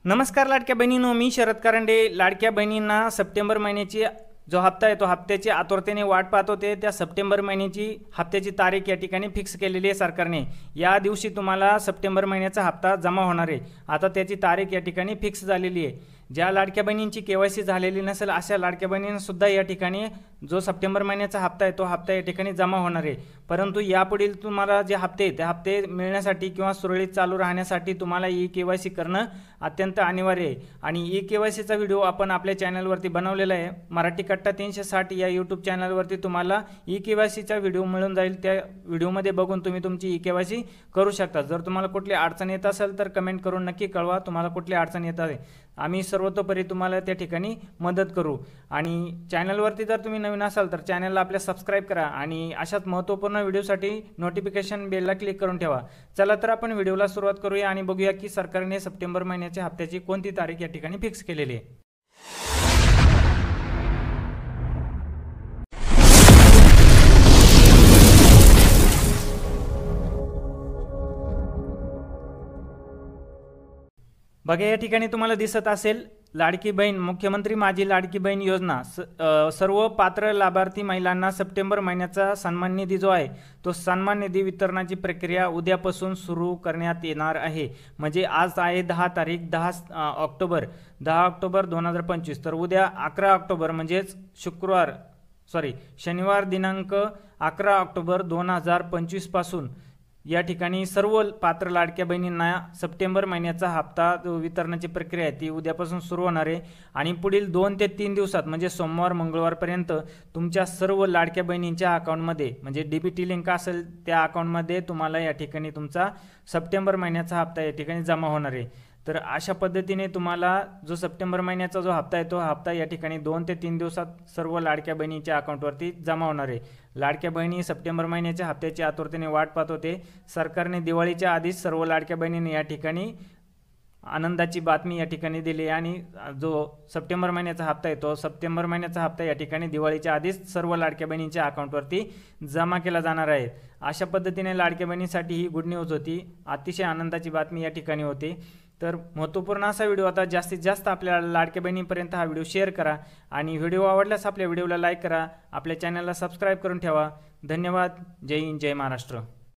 नमस्कार लाडक्या बहिणींनो, मी शरद कारंडे। लाडक्या बहिणींना सप्टेंबर महिन्याची जो हप्ता आहे तो हप्त्याची आतुरतेने वाट पाहत होते। त्या सप्टेंबर महिन्याची हप्त्याची तारीख या ठिकाणी फिक्स केलेली आहे सरकारने। या दिवशी तुम्हाला सप्टेंबर महिन्याचा हप्ता जमा होणार आहे। आता त्याची तारीख या ठिकाणी फिक्स झालेली आहे। ज्या लाडक्या बहिणींची केवायसी झालेली नसेल अशा लाडक्या बहिणींना सुद्धा या ठिकाणी जो सप्टेंबर महिन्याचा हप्ता आहे तो हप्ता या ठिकाणी जमा होणार आहे। परंतु यापुढील तुम्हाला जे हप्ते ते हप्ते मिळण्यासाठी किंवा सुरळीत चालू राहण्यासाठी तुम्हाला ई-केवायसी करणं अत्यंत अनिवार्य आहे। आणि ई-केवायसीचा व्हिडिओ आपण आपल्या चॅनलवरती बनवलेला आहे। मराठी कट्टा 360 या यूट्यूब चॅनलवरती तुम्हाला ई-केवायसीचा व्हिडिओ मिळून जाईल। त्या व्हिडिओमध्ये बघून तुम्ही तुमची ई-केवायसी करू शकता। जर तुम्हाला कुठली अडचण येत असेल तर कमेंट करून नक्की कळवा, तुम्हाला कुठली अडचण येत आहे। आम्ही सर्वतोपरी तुम्हाला त्या ठिकाणी मदत करू। आणि चॅनलवरती जर तुम्ही नवीन असाल तर चॅनलला आपल्या सबस्क्राईब करा आणि अशाच महत्त्वपूर्ण व्हिडिओसाठी नोटिफिकेशन बेलला क्लिक करून ठेवा। चला तर आपण व्हिडिओला सुरुवात करूया आणि बघूया की सरकारने सप्टेंबर महिन्याच्या हप्त्याची कोणती तारीख या ठिकाणी फिक्स केलेली आहे। बघा, या ठिकाणी तुम्हाला दिसत असेल लाडकी बहीण मुख्यमंत्री माझी लाडकी बहीण योजना। सर्व पात्र लाभार्थी महिलांना सप्टेंबर महिन्याचा सन्मान निधी जो आहे तो सन्मान निधी वितरणाची प्रक्रिया उद्यापासून सुरू करण्यात येणार आहे। म्हणजे आज आहे 10 तारीख 10 ऑक्टोबर 2025। तर उद्या 11 ऑक्टोबर म्हणजेच शनिवार दिनांक 11 ऑक्टोबर 2025 पासून या ठिकाणी सर्व पात्र लाडक्या बहिणींना सप्टेंबर महिन्याचा हप्ता वितरणाची प्रक्रिया आहे ती उद्यापासून सुरू होणार आहे। आणि पुढील 2 ते 3 दिवसात म्हणजे सोमवार मंगळवारपर्यंत तुमच्या सर्व लाडक्या बहिणींच्या अकाउंटमध्ये म्हणजे डीबीटी लिंक असेल त्या अकाउंटमध्ये तुम्हाला या ठिकाणी तुमचा सप्टेंबर महिन्याचा हप्ता या ठिकाणी जमा होणार आहे। तर अशा पद्धतीने तुम्हाला जो सप्टेंबर महिन्याचा जो हप्ता आहे तो हप्ता या ठिकाणी 2 ते 3 दिवसात सर्व लाडक्या बहिणींच्या अकाउंटवरती जमा होणार आहे। लाडक्या बहिणी सप्टेंबर महिन्याच्या हप्त्याची आतुरतेने वाट पाहत होते। सरकारने दिवाळीच्या आधीच सर्व लाडक्या बहिणींनी या ठिकाणी आनंदाची बातमी या ठिकाणी दिली आणि जो सप्टेंबर महिन्याचा हप्ता आहे तो सप्टेंबर महिन्याचा हप्ता या ठिकाणी दिवाळीच्या आधीच सर्व लाडक्या बहिणींच्या अकाउंटवरती जमा केला जाणार आहे। अशा पद्धतीने लाडक्या बहिणीसाठी ही गुड न्यूज होती, अतिशय आनंदाची बातमी या ठिकाणी होती। तर महत्त्वपूर्ण असा व्हिडिओ आता जास्तीत जास्त आपल्या लाडक्या बहिणींपर्यंत हा व्हिडिओ शेअर करा आणि व्हिडिओ आवडल्यास आपल्या व्हिडिओला लाईक करा, आपल्या चॅनलला सबस्क्राईब करून ठेवा। धन्यवाद। जय हिंद, जय महाराष्ट्र।